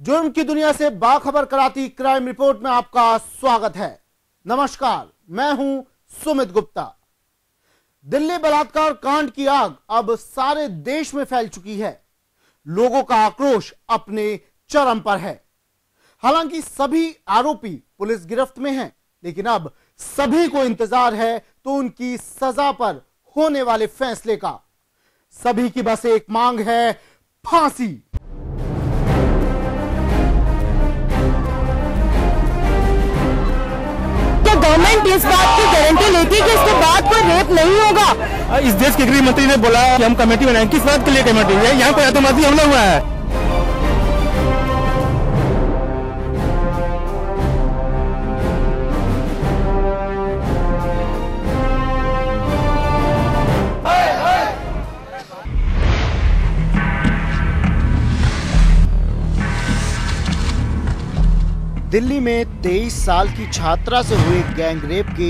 जुर्म की दुनिया से बाखबर कराती क्राइम रिपोर्ट में आपका स्वागत है। नमस्कार, मैं हूं सुमित गुप्ता। दिल्ली बलात्कार कांड की आग अब सारे देश में फैल चुकी है। लोगों का आक्रोश अपने चरम पर है। हालांकि सभी आरोपी पुलिस गिरफ्त में हैं, लेकिन अब सभी को इंतजार है तो उनकी सजा पर होने वाले फैसले का। सभी की बस एक मांग है, फांसी। गवर्नमेंट इस बात की गारंटी लेती है कि इसके बाद कोई रेप नहीं होगा। इस देश के गृह मंत्री ने बोला कि हम कमेटी बनाएंगे। किस बात के लिए कमेटी है? यहाँ पर आतंकवादी हमला हुआ है। दिल्ली में 23 साल की छात्रा से हुए गैंग रेप के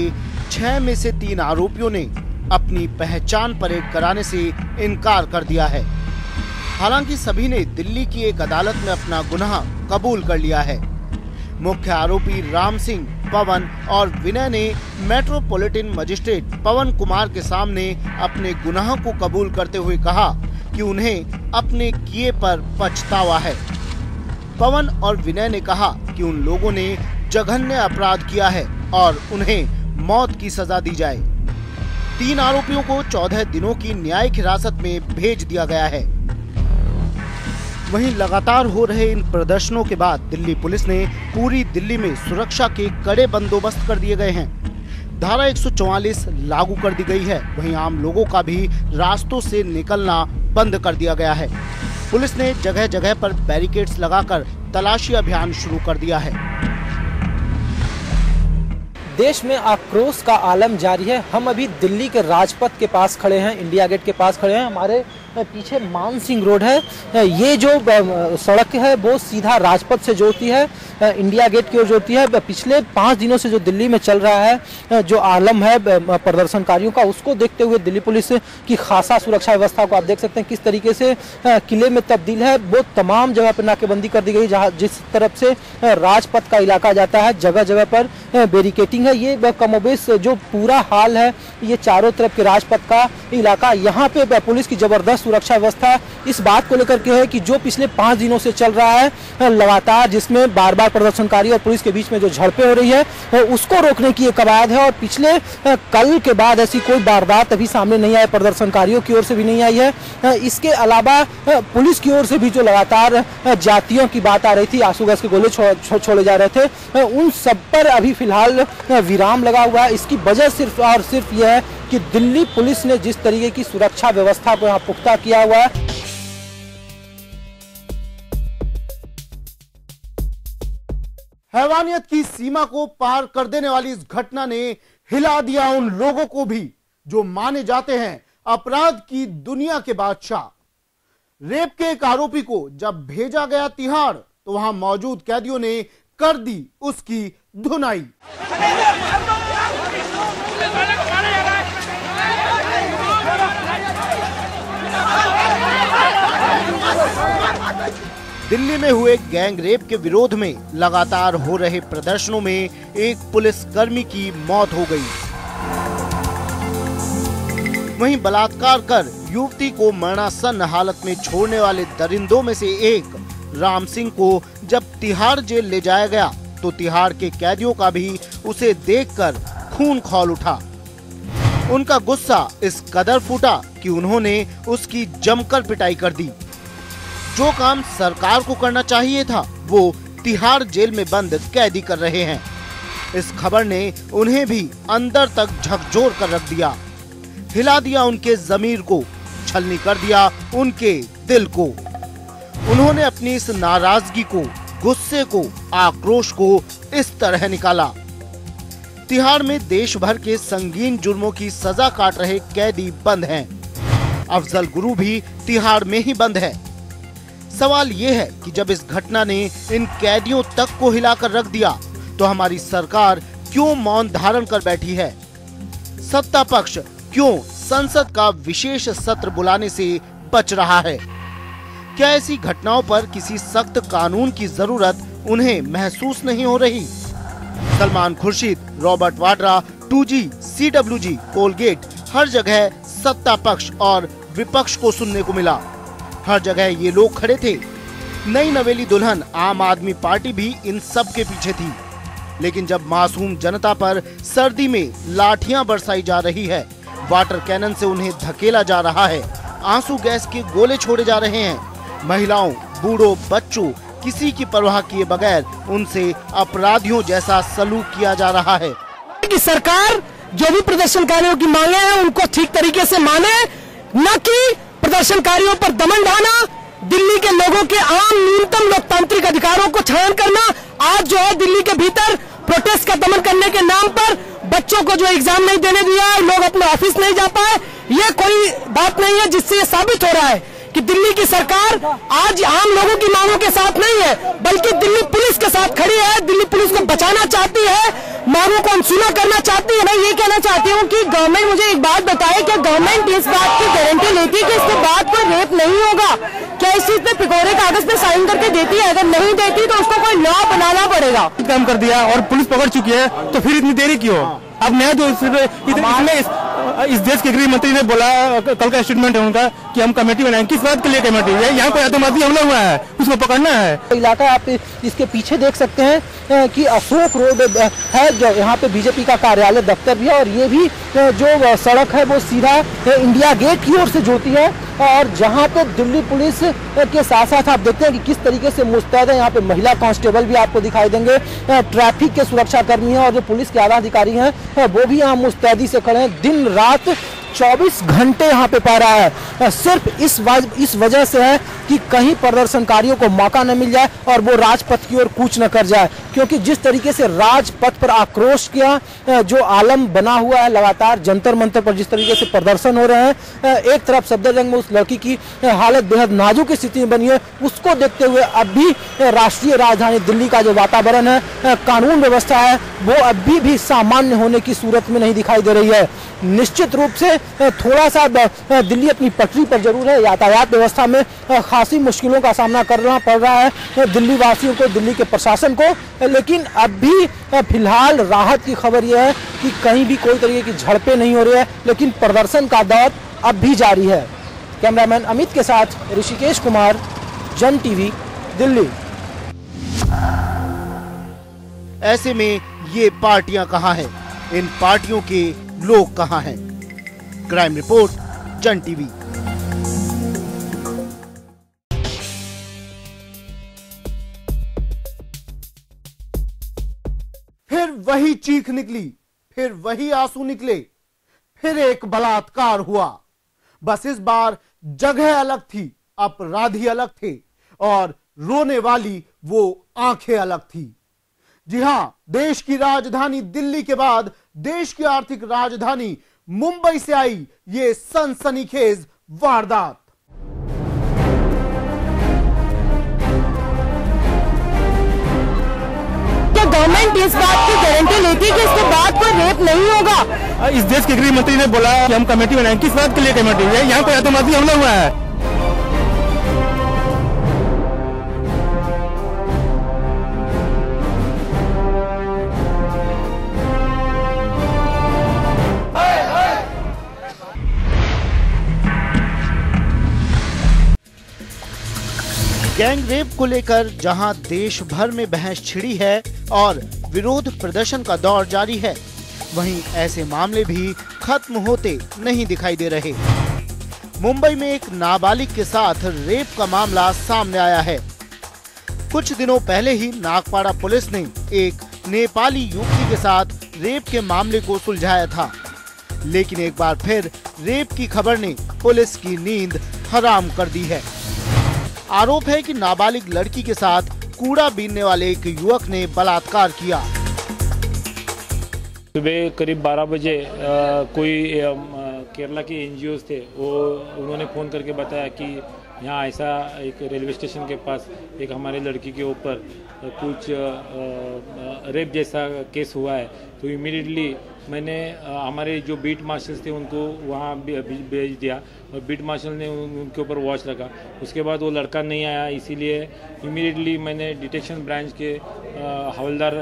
6 में से 3 आरोपियों ने अपनी पहचान परेड कराने से इनकार कर दिया है। हालांकि सभी ने दिल्ली की एक अदालत में अपना गुनाह कबूल कर लिया है। मुख्य आरोपी राम सिंह, पवन और विनय ने मेट्रोपॉलिटन मजिस्ट्रेट पवन कुमार के सामने अपने गुनाह को कबूल करते हुए कहा कि उन्हें अपने किए पर पछतावा है। पवन और विनय ने कहा कि उन लोगों ने जघन्य अपराध किया है और उन्हें मौत की सजा दी जाए। 3 आरोपियों को 14 दिनों की न्यायिक हिरासत में भेज दिया गया है। वहीं लगातार हो रहे इन प्रदर्शनों के बाद दिल्ली पुलिस ने पूरी दिल्ली में सुरक्षा के कड़े बंदोबस्त कर दिए गए हैं। धारा 144 लागू कर दी गई है। वहीं आम लोगों का भी रास्तों से निकलना बंद कर दिया गया है। पुलिस ने जगह जगह पर बैरिकेड्स लगाकर तलाशी अभियान शुरू कर दिया है। देश में आक्रोश का आलम जारी है। हम अभी दिल्ली के राजपथ के पास खड़े हैं, इंडिया गेट के पास खड़े हैं। हमारे पीछे मान सिंह रोड है। ये जो सड़क है वो सीधा राजपथ से जोड़ती है, इंडिया गेट की ओर जोड़ती है। पिछले 5 दिनों से जो दिल्ली में चल रहा है, जो आलम है प्रदर्शनकारियों का, उसको देखते हुए दिल्ली पुलिस की खासा सुरक्षा व्यवस्था को आप देख सकते हैं किस तरीके से किले में तब्दील है। वो तमाम जगह पर नाकेबंदी कर दी गई। जहाँ जिस तरफ से राजपथ का इलाका जाता है, जगह जगह पर बैरिकेटिंग है। ये कमोबेश जो पूरा हाल है, ये चारों तरफ के राजपथ का इलाका, यहाँ पे पुलिस की जबरदस्त सुरक्षा व्यवस्था इस बात को लेकर के है कि जो पिछले 5 दिनों से चल रहा है लगातार, जिसमें बार बार प्रदर्शनकारी और पुलिस के बीच में जो झड़पें हो रही है, उसको रोकने की एक कवायद है। और पिछले कल के बाद ऐसी कोई वारदात अभी सामने नहीं आई, प्रदर्शनकारियों की ओर से भी नहीं आई है। इसके अलावा पुलिस की ओर से भी जो लगातार जातियों की बात आ रही थी, आंसू गैस के गोले छोड़े जा रहे थे, उन सब पर अभी फिलहाल विराम लगा हुआ है। इसकी वजह सिर्फ और सिर्फ यह है कि दिल्ली पुलिस ने जिस तरीके की सुरक्षा व्यवस्था को यहाँ पुख्ता किया हुआ है। हैवानियत की सीमा को पार कर देने वाली इस घटना ने हिला दिया उन लोगों को भी जो माने जाते हैं अपराध की दुनिया के बादशाह। रेप के एक आरोपी को जब भेजा गया तिहाड़, तो वहां मौजूद कैदियों ने कर दी उसकी धुनाई। दिल्ली में हुए गैंग रेप के विरोध में लगातार हो रहे प्रदर्शनों में एक पुलिसकर्मी की मौत हो गई। वहीं बलात्कार कर युवती को मरणासन्न हालत में छोड़ने वाले दरिंदों में से एक राम सिंह को जब तिहाड़ जेल ले जाया गया, तो तिहाड़ के कैदियों का भी उसे देखकर खून खौल उठा। उनका गुस्सा इस कदर फूटा कि उन्होंने उसकी जमकर पिटाई कर दी। जो काम सरकार को करना चाहिए था, वो तिहाड़ जेल में बंद कैदी कर रहे हैं। इस खबर ने उन्हें भी अंदर तक झकझोर कर रख दिया, हिला दिया उनके जमीर को, छलनी कर दिया उनके दिल को। उन्होंने अपनी इस नाराजगी को, गुस्से को, आक्रोश को इस तरह निकाला। तिहाड़ में देश भर के संगीन जुर्मों की सजा काट रहे कैदी बंद हैं। अफजल गुरु भी तिहाड़ में ही बंद है। सवाल ये है कि जब इस घटना ने इन कैदियों तक को हिलाकर रख दिया, तो हमारी सरकार क्यों मौन धारण कर बैठी है? सत्ता पक्ष क्यों संसद का विशेष सत्र बुलाने से बच रहा है? क्या ऐसी घटनाओं पर किसी सख्त कानून की जरूरत उन्हें महसूस नहीं हो रही? Salman Khurshid, Robert Vadra, 2G, CWG, Colgate, हर जगह सत्ता पक्ष और विपक्ष को सुनने को मिला। हर जगह ये लोग खड़े थे। नई नवेली दुल्हन आम आदमी पार्टी भी इन सब के पीछे थी। लेकिन जब मासूम जनता पर सर्दी में लाठियां बरसाई जा रही है, वाटर कैनन से उन्हें धकेला जा रहा है, आंसू गैस के गोले छोड़े जा रहे हैं, महिलाओं, बूढ़ों, बच्चों, किसी की परवाह किए बगैर उनसे अपराधियों जैसा सलूक किया जा रहा है कि सरकार जो भी प्रदर्शनकारियों की मांगे हैं उनको ठीक तरीके से माने, न कि प्रदर्शनकारियों पर दमन ढाना, दिल्ली के लोगों के आम न्यूनतम लोकतांत्रिक अधिकारों को छान करना। आज जो है दिल्ली के भीतर प्रोटेस्ट का दमन करने के नाम पर बच्चों को जो एग्जाम नहीं देने दिया है, लोग अपने ऑफिस नहीं जा पाए, ये कोई बात नहीं है जिससे ये साबित हो रहा है कि दिल्ली की सरकार आज आम लोगों की मांगों के साथ नहीं है, बल्कि दिल्ली पुलिस के साथ खड़ी है। दिल्ली पुलिस को बचाना चाहती है, मांगों को अनसुना करना चाहती है। मैं ये कहना चाहती हूँ कि गवर्नमेंट मुझे एक बात बताए कि गवर्नमेंट इस बात की गारंटी लेती है कि इसके बाद कोई रेप नहीं होगा? क्या इस चीज पे पिकोरे कागज पे साइन करके देती है? अगर नहीं देती तो उसको कोई लॉ बनाना पड़ेगा। काम कर दिया और पुलिस पकड़ चुकी है, तो फिर इतनी देरी क्यों? अब नया जो इस देश के गृह मंत्री ने बोला, कल का स्टेटमेंट है उनका कि हम कमेटी बनाएंगे। किस बात के लिए कमेटी है? यहाँ पे आतंकवादी हमला हुआ है, उसको पकड़ना है। इलाका आप इसके पीछे देख सकते हैं कि अशोक रोड है, जो यहाँ पे बीजेपी का कार्यालय दफ्तर भी है, और ये भी जो सड़क है वो सीधा इंडिया गेट की ओर से जुड़ती है। और जहाँ पे दिल्ली पुलिस के साथ साथ आप देखते हैं कि किस तरीके से मुस्तैद है। यहाँ पे महिला कांस्टेबल भी आपको दिखाई देंगे, ट्रैफिक के सुरक्षा कर्मी हैं, और जो पुलिस के आला अधिकारी हैं वो भी यहाँ मुस्तैदी से खड़े हैं। दिन रात 24 घंटे यहाँ पे पा रहा है, सिर्फ इस वजह से है कि कहीं प्रदर्शनकारियों को मौका न मिल जाए और वो राजपथ की ओर कूच न कर जाए। क्योंकि जिस तरीके से राजपथ पर आक्रोश किया जो आलम बना हुआ है, लगातार जंतर मंतर पर जिस तरीके से प्रदर्शन हो रहे हैं, एक तरफ सफदरजंग में उस लड़की की हालत बेहद नाजुक स्थिति में बनी है, उसको देखते हुए अब भी राष्ट्रीय राजधानी दिल्ली का जो वातावरण है, कानून व्यवस्था है, वो अभी भी सामान्य होने की सूरत में नहीं दिखाई दे रही है। निश्चित रूप से थोड़ा सा दिल्ली अपनी पटरी पर जरूर है, यातायात व्यवस्था में खासी मुश्किलों का सामना करना पड़ रहा है दिल्ली वासियों को, दिल्ली के प्रशासन को। लेकिन अब भी फिलहाल राहत की खबर यह है कि कहीं भी कोई तरीके की झड़पें नहीं हो रही है, लेकिन प्रदर्शन का दौर अब भी जारी है। कैमरामैन अमित के साथ ऋषिकेश कुमार, जन टीवी, दिल्ली। ऐसे में ये पार्टियां कहां हैं? इन पार्टियों के लोग कहां हैं? क्राइम रिपोर्ट, जन टीवी। फिर वही चीख निकली, फिर वही आंसू निकले, फिर एक बलात्कार हुआ। बस इस बार जगह अलग थी, अपराधी अलग थे, और रोने वाली वो आंखें अलग थी। जी हां, देश की राजधानी दिल्ली के बाद देश की आर्थिक राजधानी मुंबई से आई ये सनसनीखेज वारदात। क्या गवर्नमेंट इस बात की गारंटी लेती है कि इसके बाद कोई रेप नहीं होगा? इस देश के गृह मंत्री ने बोला कि हम कमेटी बनाएंगे। किस बात के लिए कमेटी है? यहाँ पे आतंकवादी हमला हुआ है। गैंग रेप को लेकर जहां देश भर में बहस छिड़ी है और विरोध प्रदर्शन का दौर जारी है, वहीं ऐसे मामले भी खत्म होते नहीं दिखाई दे रहे। मुंबई में एक नाबालिग के साथ रेप का मामला सामने आया है। कुछ दिनों पहले ही नागपाड़ा पुलिस ने एक नेपाली युवती के साथ रेप के मामले को सुलझाया था, लेकिन एक बार फिर रेप की खबर ने पुलिस की नींद हराम कर दी है। आरोप है कि नाबालिग लड़की के साथ कूड़ा बीनने वाले एक युवक ने बलात्कार किया। सुबह करीब 12 बजे कोई केरला के एनजीओ थे, वो उन्होंने फ़ोन करके बताया कि यहाँ ऐसा एक रेलवे स्टेशन के पास एक हमारे लड़की के ऊपर कुछ रेप जैसा केस हुआ है। तो इमीडिएटली मैंने हमारे जो बीट मार्शल्स थे उनको वहाँ भेज दिया और बीट मार्शल ने उनके ऊपर वॉच रखा। उसके बाद वो लड़का नहीं आया, इसीलिए इमीडिएटली मैंने डिटेक्शन ब्रांच के हवलदार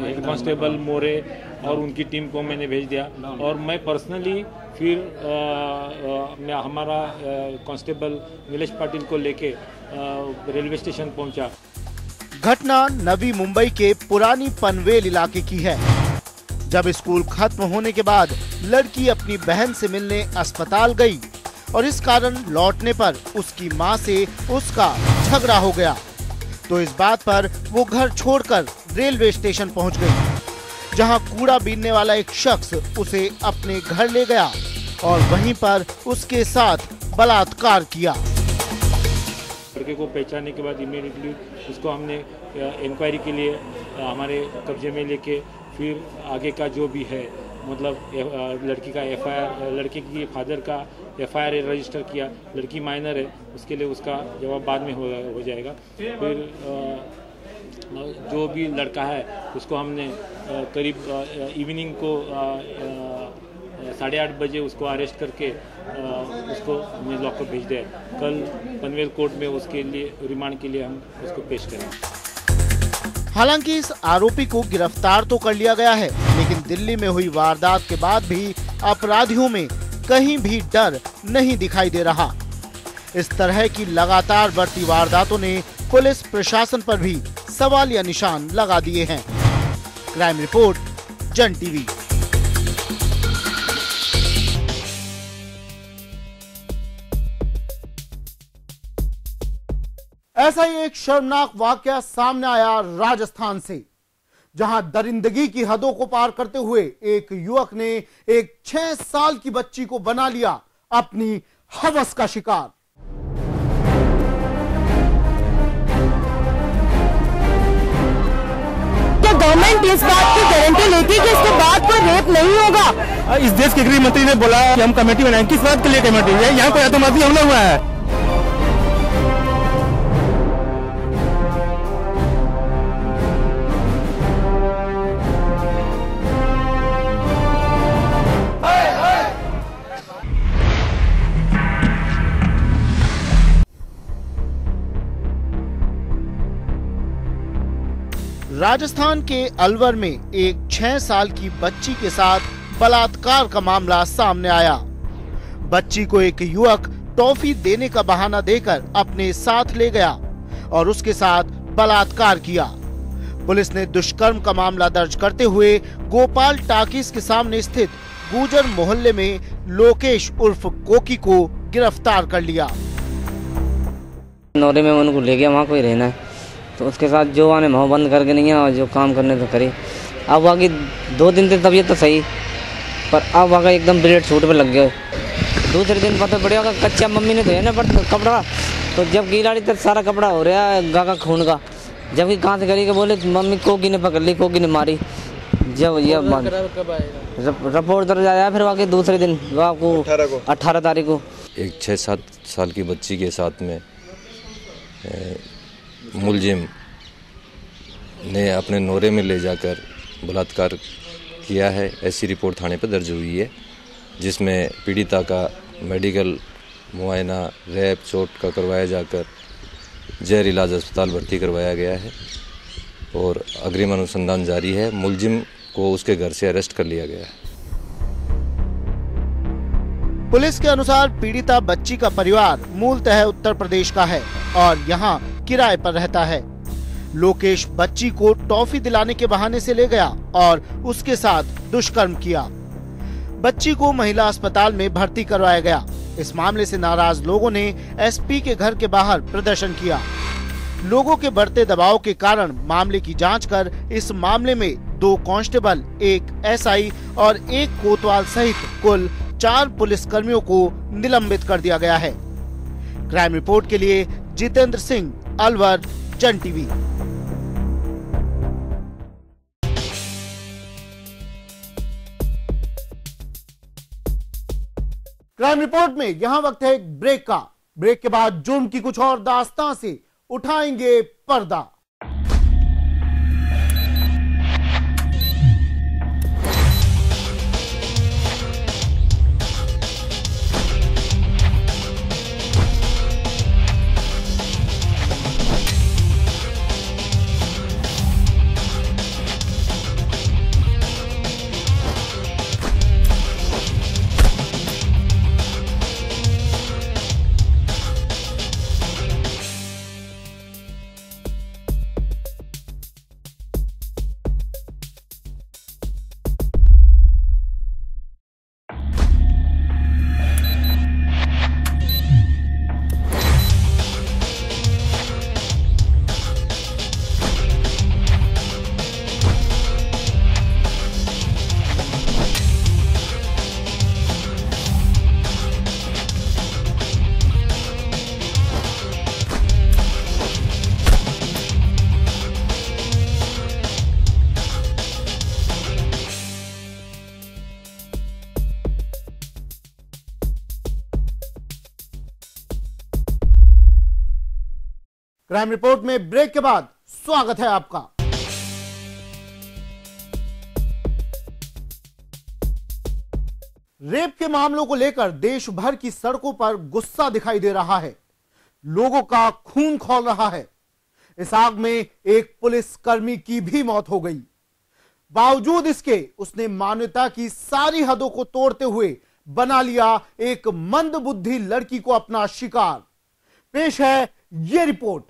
हेड कांस्टेबल मोरे और उनकी टीम को मैंने भेज दिया और मैं पर्सनली फिर मैं हमारा कांस्टेबल नीलेश पाटिल को लेके रेलवे स्टेशन पहुंचा। घटना नवी मुंबई के पुरानी पनवेल इलाके की है। जब स्कूल खत्म होने के बाद लड़की अपनी बहन से मिलने अस्पताल गई और इस कारण लौटने पर उसकी मां से उसका झगड़ा हो गया, तो इस बात पर वो घर छोड़कर रेलवे स्टेशन पहुंच गई, जहां कूड़ा बीनने वाला एक शख्स उसे अपने घर ले गया और वहीं पर उसके साथ बलात्कार किया। लड़के को पहचानने के बाद इमीडिएटली उसको हमने इंक्वायरी के लिए हमारे कब्जे में लेके फिर आगे का जो भी है मतलब लड़की का एफआईआर, लड़के की फादर का एफआईआर रजिस्टर किया। लड़की माइनर है, उसके लिए उसका जवाब बाद में हो जाएगा। फिर जो भी लड़का है उसको हमने करीब इवनिंग को 8:30 बजे उसको अरेस्ट करके उसको हमने लॉकअप भेज दिया। कल पनवेल कोर्ट में उसके लिए रिमांड के लिए हम उसको पेश करेंगे। हालांकि इस आरोपी को गिरफ्तार तो कर लिया गया है, लेकिन दिल्ली में हुई वारदात के बाद भी अपराधियों में कहीं भी डर नहीं दिखाई दे रहा। इस तरह की लगातार बढ़ती वारदातों ने पुलिस प्रशासन पर भी सवालिया निशान लगा दिए हैं। क्राइम रिपोर्ट, जन टीवी। ऐसा ही एक शर्मनाक वाकया सामने आया राजस्थान से, जहां दरिंदगी की हदों को पार करते हुए एक युवक ने एक 6 साल की बच्ची को बना लिया अपनी हवस का शिकार। क्या गवर्नमेंट इस बात की गारंटी लेती कि इसके बाद कोई रेप नहीं होगा? इस देश के गृह मंत्री ने बोला कि हम कमेटी बनाएंगे। किस बात के लिए कमेटी है? यहाँ कोई आतंकवादी हमला हुआ है। राजस्थान के अलवर में एक 6 साल की बच्ची के साथ बलात्कार का मामला सामने आया। बच्ची को एक युवक टॉफी देने का बहाना देकर अपने साथ ले गया और उसके साथ बलात्कार किया। पुलिस ने दुष्कर्म का मामला दर्ज करते हुए गोपाल टाकीज के सामने स्थित गुजर मोहल्ले में लोकेश उर्फ कोकी को गिरफ्तार कर लिया। नौरे में उनको ले गया, वहाँ कोई रहना है तो उसके साथ जो आने मुँह बंद करके नहीं है, जो काम करने तो करे। अब बाकी 2 दिन तक तबीयत तो सही, पर अब वहाँ एकदम ब्लेड शूट पे लग गया। दूसरे दिन पता पड़ेगा कच्चा मम्मी ने धोया ना कपड़ा, तो जब गीला तो सारा कपड़ा हो रहा है गा का खून का। जबकि कहाँ से करी के बोले मम्मी कोकी ने पकड़ ली, कोकी ने मारी। जब ये रिपोर्ट दर्ज आया फिर वाकई दूसरे दिन आपको 18 तारीख को एक 6-7 साल की बच्ची के साथ में मुलजिम ने अपने नौरे में ले जाकर बलात्कार किया है। ऐसी रिपोर्ट थाने पर दर्ज हुई है, जिसमें पीड़िता का मेडिकल मुआयना रैप चोट का करवाया जाकर जहर इलाज अस्पताल भर्ती करवाया गया है और अग्रिम अनुसंधान जारी है। मुलजिम को उसके घर से अरेस्ट कर लिया गया है। पुलिस के अनुसार पीड़िता बच्ची का परिवार मूलतः उत्तर प्रदेश का है और यहाँ किराए पर रहता है। लोकेश बच्ची को टॉफी दिलाने के बहाने से ले गया और उसके साथ दुष्कर्म किया। बच्ची को महिला अस्पताल में भर्ती करवाया गया। इस मामले से नाराज लोगों ने एसपी के घर के बाहर प्रदर्शन किया। लोगों के बढ़ते दबाव के कारण मामले की जांच कर इस मामले में 2 कांस्टेबल, 1 एसआई और 1 कोतवाल सहित कुल 4 पुलिसकर्मियों को निलंबित कर दिया गया है। क्राइम रिपोर्ट के लिए जितेंद्र सिंह, अलवर, जन टीवी। क्राइम रिपोर्ट में यहां वक्त है एक ब्रेक का। ब्रेक के बाद जुर्म की कुछ और दास्तां से उठाएंगे पर्दा। क्राइम रिपोर्ट में ब्रेक के बाद स्वागत है आपका। रेप के मामलों को लेकर देश भर की सड़कों पर गुस्सा दिखाई दे रहा है। लोगों का खून खौल रहा है। इस आग में एक पुलिसकर्मी की भी मौत हो गई। बावजूद इसके उसने मानवता की सारी हदों को तोड़ते हुए बना लिया एक मंदबुद्धि लड़की को अपना शिकार। पेश है ये रिपोर्ट।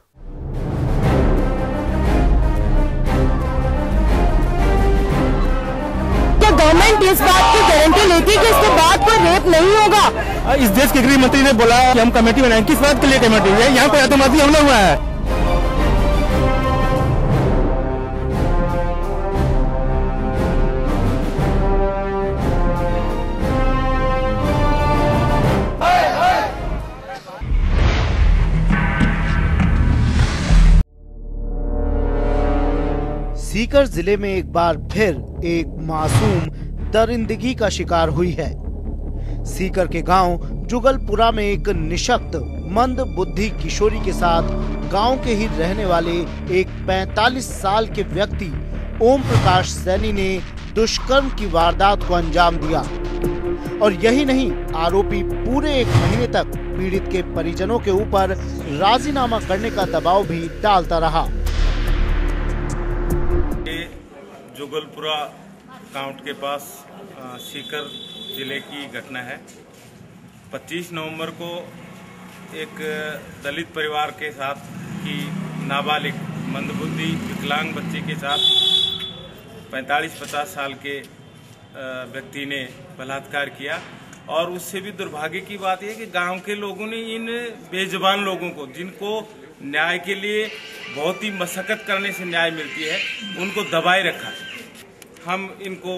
गवर्नमेंट इस बात की गारंटी लेती है कि इसके बाद कोई रेप नहीं होगा। इस देश के गृह मंत्री ने बोला कि हम कमेटी बनाएंगे। किस बात के लिए कमेटी है? यहाँ पर आतंकवादी हमला हुआ है। सीकर जिले में एक बार फिर एक मासूम दरिंदगी का शिकार हुई है। सीकर के गांव जुगलपुरा में एक निशक्त मंद बुद्धि किशोरी के साथ गांव के ही रहने वाले एक 45 साल के व्यक्ति ओम प्रकाश सैनी ने दुष्कर्म की वारदात को अंजाम दिया। और यही नहीं, आरोपी पूरे 1 महीने तक पीड़ित के परिजनों के ऊपर राजीनामा करने का दबाव भी डालता रहा। जुगलपुरा काउंट के पास सीकर जिले की घटना है। 25 नवंबर को एक दलित परिवार के साथ की नाबालिग मंदबुद्धि विकलांग बच्ची के साथ 45-50 साल के व्यक्ति ने बलात्कार किया। और उससे भी दुर्भाग्य की बात यह कि गांव के लोगों ने इन बेजुबान लोगों को, जिनको न्याय के लिए बहुत ही मशक्कत करने से न्याय मिलती है, उनको दबाए रखा। हम इनको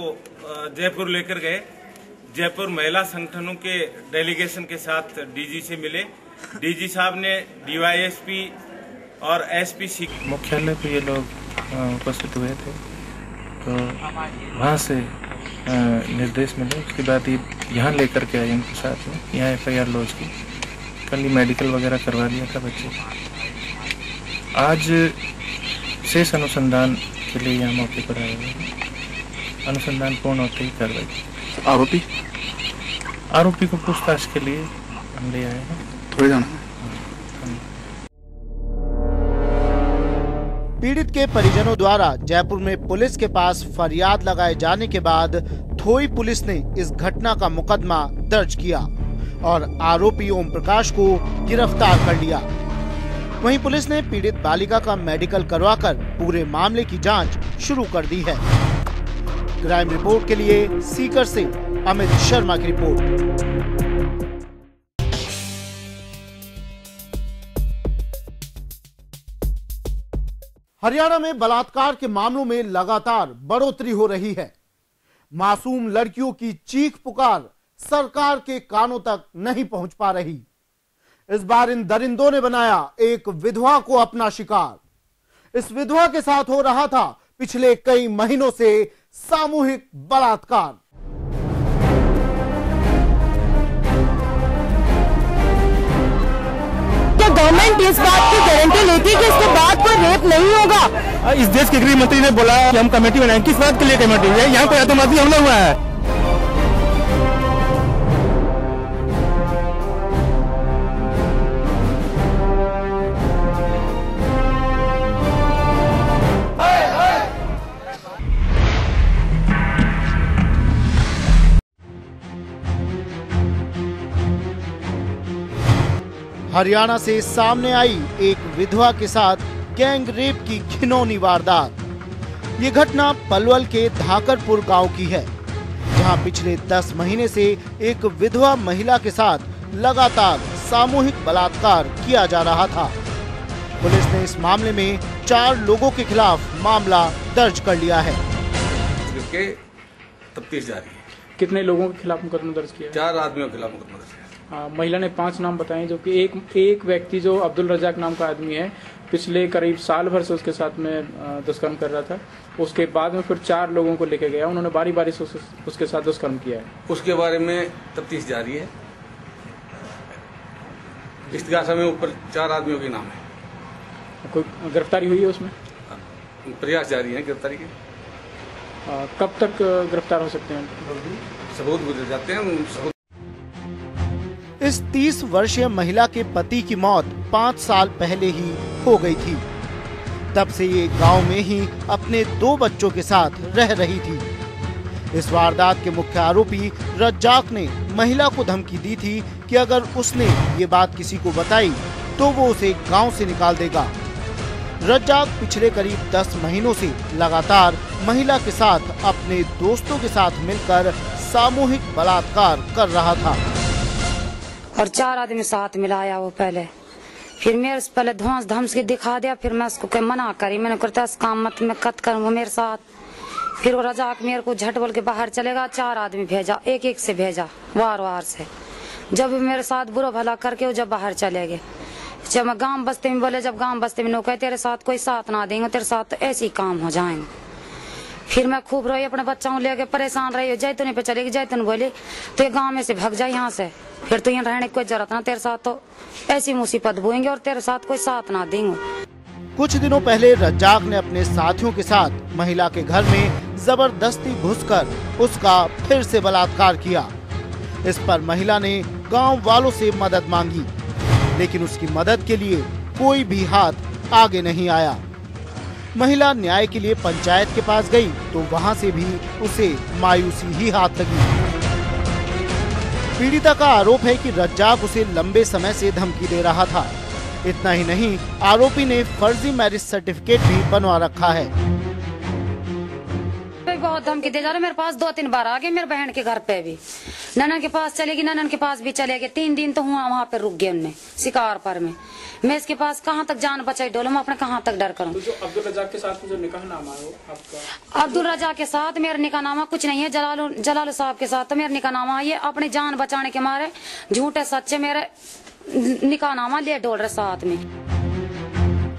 जयपुर लेकर गए। जयपुर महिला संगठनों के डेलीगेशन के साथ डीजी से मिले। डीजी साहब ने डीवाईएसपी और एसपी मुख्यालय पे ये लोग उपस्थित हुए थे, तो वहाँ से निर्देश मिले। उसके बाद ये यहाँ लेकर के आए इनके साथ में। यहाँ FIR लॉज की, कल ही मेडिकल वगैरह करवा लिया था बच्चे। आज शेष अनुसंधान के लिए यहाँ मौके पर आए हुए हैं। अनुसंधान पूर्ण होते ही कार्रवाई। आरोपी को पूछताछ के लिए हम ले आए हैं। थोड़े जाना। पीड़ित के परिजनों द्वारा जयपुर में पुलिस के पास फरियाद लगाए जाने के बाद थोई पुलिस ने इस घटना का मुकदमा दर्ज किया और आरोपी ओम प्रकाश को गिरफ्तार कर लिया। वहीं पुलिस ने पीड़ित बालिका का मेडिकल करवाकर पूरे मामले की जांच शुरू कर दी है। क्राइम रिपोर्ट के लिए सीकर से अमित शर्मा की रिपोर्ट। हरियाणा में बलात्कार के मामलों में लगातार बढ़ोतरी हो रही है। मासूम लड़कियों की चीख पुकार सरकार के कानों तक नहीं पहुंच पा रही। इस बार इन दरिंदों ने बनाया एक विधवा को अपना शिकार। इस विधवा के साथ हो रहा था पिछले कई महीनों से सामूहिक बलात्कार। क्या गवर्नमेंट इस बात की गारंटी लेती है कि इसके बाद कोई रेप नहीं होगा? इस देश के गृह मंत्री ने बोला कि हम कमेटी बनाएंगे। किस बात के लिए कमेटी है? यहाँ पर आतंकवादी हमला हुआ है। हरियाणा से सामने आई एक विधवा के साथ गैंग रेप की घिनौनी वारदात। ये घटना पलवल के धाकरपुर गांव की है, जहां पिछले 10 महीने से एक विधवा महिला के साथ लगातार सामूहिक बलात्कार किया जा रहा था। पुलिस ने इस मामले में 4 लोगों के खिलाफ मामला दर्ज कर लिया है। तफ्तीश जारी है। कितने लोगों के खिलाफ मुकदमा दर्ज किया? 4 आदमियों के खिलाफ मुकदमा दर्ज किया। महिला ने 5 नाम बताए, जो कि एक व्यक्ति जो अब्दुल रजाक नाम का आदमी है, पिछले करीब साल भर से उसके साथ में दुष्कर्म कर रहा था। उसके बाद में फिर 4 लोगों को लेके गया, उन्होंने बारी बारी से उसके साथ दुष्कर्म किया है। उसके बारे में तफ्तीश जारी है। इस्तिगासा में ऊपर 4 आदमियों के नाम है। कोई गिरफ्तारी हुई है उसमें? प्रयास जारी है गिरफ्तारी के। कब तक गिरफ्तार हो सकते हैं? सबूत गुजर जाते हैं। इस 30 वर्षीय महिला के पति की मौत 5 साल पहले ही हो गई थी। तब से ये गांव में ही अपने 2 बच्चों के साथ रह रही थी। इस वारदात के मुख्य आरोपी रज्जाक ने महिला को धमकी दी थी कि अगर उसने ये बात किसी को बताई तो वो उसे गांव से निकाल देगा। रज्जाक पिछले करीब 10 महीनों से लगातार महिला के साथ अपने दोस्तों के साथ मिलकर सामूहिक बलात्कार कर रहा था और 4 आदमी साथ मिलाया। वो पहले फिर मेरे से पहले धौंस धमस के दिखा दिया, फिर मैं उसको मना करी, मैंने करता काम मत मैं कत करूँ मेरे साथ। फिर वो रजाक मेरे को झट बोल के बाहर चलेगा, 4 आदमी भेजा, एक से भेजा वार से। जब मेरे साथ बुरा भला करके वो जब बाहर चले गए, जब मैं गांव बस्ती में बोले, जब गांव बस्ती में नौकरी तेरे साथ कोई साथ ना देंगे, तेरे साथ तो ऐसे ही काम हो जाएंगे। फिर मैं खूब रोई, अपने बच्चों को लेके परेशान रही। जैतून पे चलेगी, जैतून बोली तो ये गांव में से भाग जाए यहाँ से, फिर तो यहाँ रहने की कोई जरूरत ना, तेरे साथ तो ऐसी मुसीबत बोएंगे और तेरे साथ कोई साथ ना देंगे। कुछ दिनों पहले रज्जाक ने अपने साथियों के साथ महिला के घर में जबरदस्ती घुसकर उसका फिर से बलात्कार किया। इस पर महिला ने गांव वालों से मदद मांगी, लेकिन उसकी मदद के लिए कोई भी हाथ आगे नहीं आया। महिला न्याय के लिए पंचायत के पास गई तो वहां से भी उसे मायूसी ही हाथ लगी। पीड़िता का आरोप है कि रज्जाक उसे लंबे समय से धमकी दे रहा था। इतना ही नहीं, आरोपी ने फर्जी मैरिज सर्टिफिकेट भी बनवा रखा है। बहुत धमकी दे जा रहे, मेरे पास 2-3 बार आ गए। मेरे बहन के घर पे भी, ननन के पास चलेगी, ननन के पास भी चले गए। 3 दिन तो हुआ वहाँ पे रुक गए उनने शिकार पर में। मैं इसके पास कहाँ तक जान बचाई डोलूं, मैं अपने कहाँ तक डर करूँ। तो जो अब्दुल रजाक के साथ जो निकाहनामा है आपका? अब्दुल रजाक के साथ मेरा निकाहनामा कुछ नहीं है। जलाल साहब के साथ तो मेरा निकाहनामा ये अपनी जान बचाने के मारे झूठे सच्चे मेरे निकाहनामा ले डोल रहे साथ में।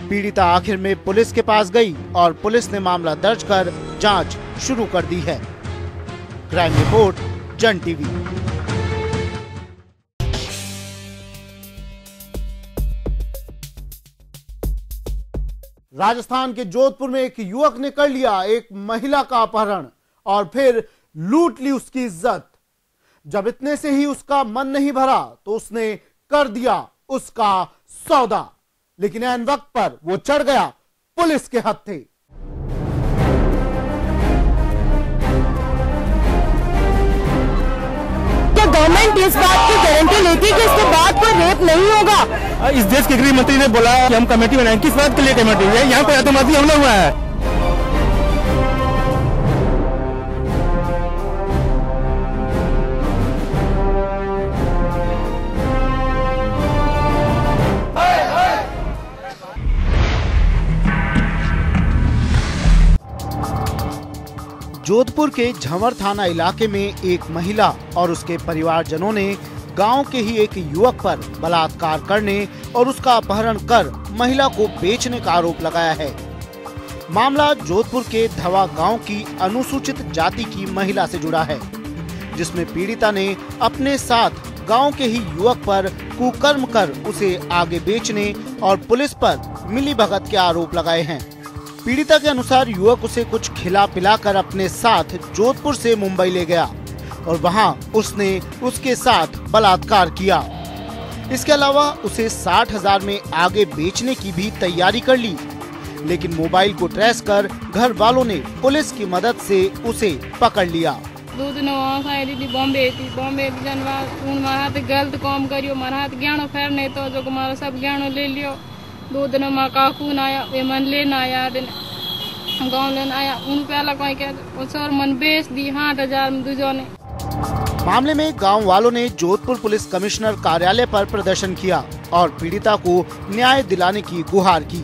पीड़िता आखिर में पुलिस के पास गई और पुलिस ने मामला दर्ज कर जांच शुरू कर दी है। क्राइम रिपोर्ट, जन टीवी। राजस्थान के जोधपुर में एक युवक ने कर लिया एक महिला का अपहरण और फिर लूट ली उसकी इज्जत। जब इतने से ही उसका मन नहीं भरा तो उसने कर दिया उसका सौदा, लेकिन ऐन वक्त पर वो चढ़ गया पुलिस के हत्थे। क्या गवर्नमेंट इस बात की गारंटी लेती है कि इसके बाद कोई रेप नहीं होगा? इस देश के गृह मंत्री ने बोला कि हम कमेटी बनाएंगे। किस बात के लिए कमेटी है? यहाँ पर आतंकवादी हमला हुआ है। जोधपुर के झंवर थाना इलाके में एक महिला और उसके परिवारजनों ने गांव के ही एक युवक पर बलात्कार करने और उसका अपहरण कर महिला को बेचने का आरोप लगाया है। मामला जोधपुर के धवा गांव की अनुसूचित जाति की महिला से जुड़ा है, जिसमें पीड़िता ने अपने साथ गांव के ही युवक पर कुकर्म कर उसे आगे बेचने और पुलिस पर मिलीभगत के आरोप लगाए हैं। पीड़िता के अनुसार युवक उसे कुछ खिला पिलाकर अपने साथ जोधपुर से मुंबई ले गया और वहां उसने उसके साथ बलात्कार किया। इसके अलावा उसे 60,000 में आगे बेचने की भी तैयारी कर ली, लेकिन मोबाइल को ट्रेस कर घर वालों ने पुलिस की मदद से उसे पकड़ लिया। 2 दिन बॉम्बे गलत काम करियो, मारा हाथ ज्ञानो फेर नहीं तो जो मारा सब ज्ञानो ले लियो। 2 दिन में काकू आया, वे मन लेना आया, गाँव लेना आया, उन पे अलग और मन बेच दी 8,000 में दूजों ने। मामले में गांव वालों ने जोधपुर पुलिस कमिश्नर कार्यालय पर प्रदर्शन किया और पीड़िता को न्याय दिलाने की गुहार की।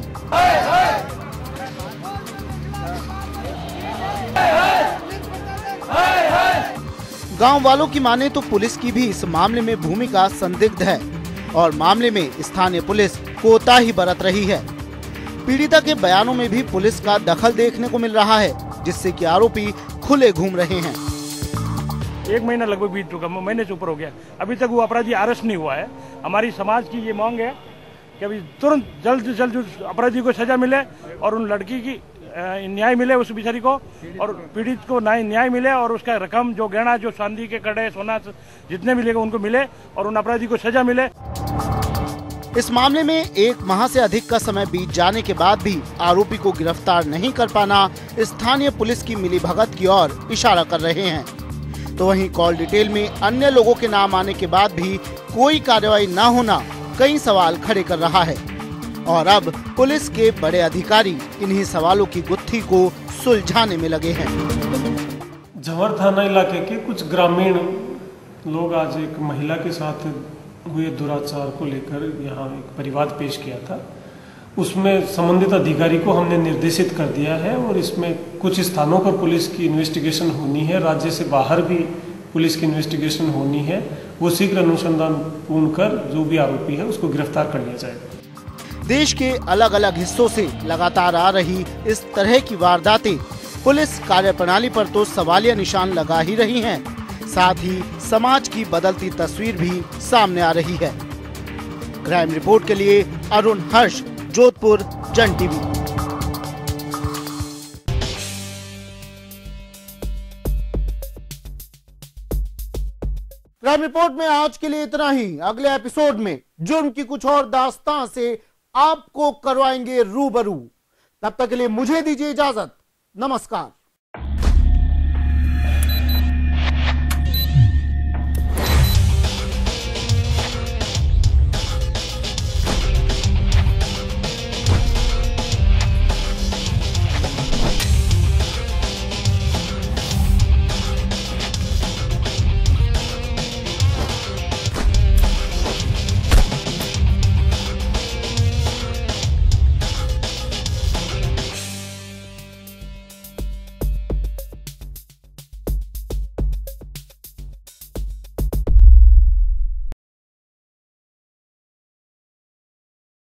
गांव वालों की माने तो पुलिस की भी इस मामले में भूमिका संदिग्ध है और मामले में स्थानीय पुलिस कोताही बरत रही है। पीड़िता के बयानों में भी पुलिस का दखल देखने को मिल रहा है, जिससे कि आरोपी खुले घूम रहे हैं। 1 महीना लगभग बीत चुका, महीने से ऊपर हो गया, अभी तक वो अपराधी अरेस्ट नहीं हुआ है। हमारी समाज की ये मांग है कि अभी तुरंत जल्द से जल्द अपराधी को सजा मिले और उन लड़की की न्याय मिले, उस बेचारी को, और पीड़ित को न्याय मिले और उसका रकम जो गहना जो चांदी के कड़े सोना जितने मिलेगा उनको मिले और उन अपराधी को सजा मिले। इस मामले में 1 माह से अधिक का समय बीत जाने के बाद भी आरोपी को गिरफ्तार नहीं कर पाना स्थानीय पुलिस की मिलीभगत की ओर इशारा कर रहे हैं। तो वहीं कॉल डिटेल में अन्य लोगों के नाम आने के बाद भी कोई कार्रवाई न होना कई सवाल खड़े कर रहा है और अब पुलिस के बड़े अधिकारी इन्हीं सवालों की गुत्थी को सुलझाने में लगे हैं। जवर थाना इलाके के कुछ ग्रामीण लोग आज एक महिला के साथ हुए दुराचार को लेकर यहाँ एक परिवाद पेश किया था। उसमें संबंधित अधिकारी को हमने निर्देशित कर दिया है और इसमें कुछ स्थानों पर पुलिस की इन्वेस्टिगेशन होनी है, राज्य से बाहर भी पुलिस की इन्वेस्टिगेशन होनी है। वो शीघ्र अनुसंधान पूर्ण कर जो भी आरोपी है उसको गिरफ्तार कर लिया जाएगा। देश के अलग अलग हिस्सों से लगातार आ रही इस तरह की वारदातें पुलिस कार्यप्रणाली पर तो सवालिया निशान लगा ही रही हैं, साथ ही समाज की बदलती तस्वीर भी सामने आ रही है। क्राइम रिपोर्ट के लिए अरुण हर्ष, जोधपुर, जन टीवी। क्राइम रिपोर्ट में आज के लिए इतना ही। अगले एपिसोड में जुर्म की कुछ और दास्तां से आपको करवाएंगे रूबरू। तब तक के लिए मुझे दीजिए इजाजत। नमस्कार।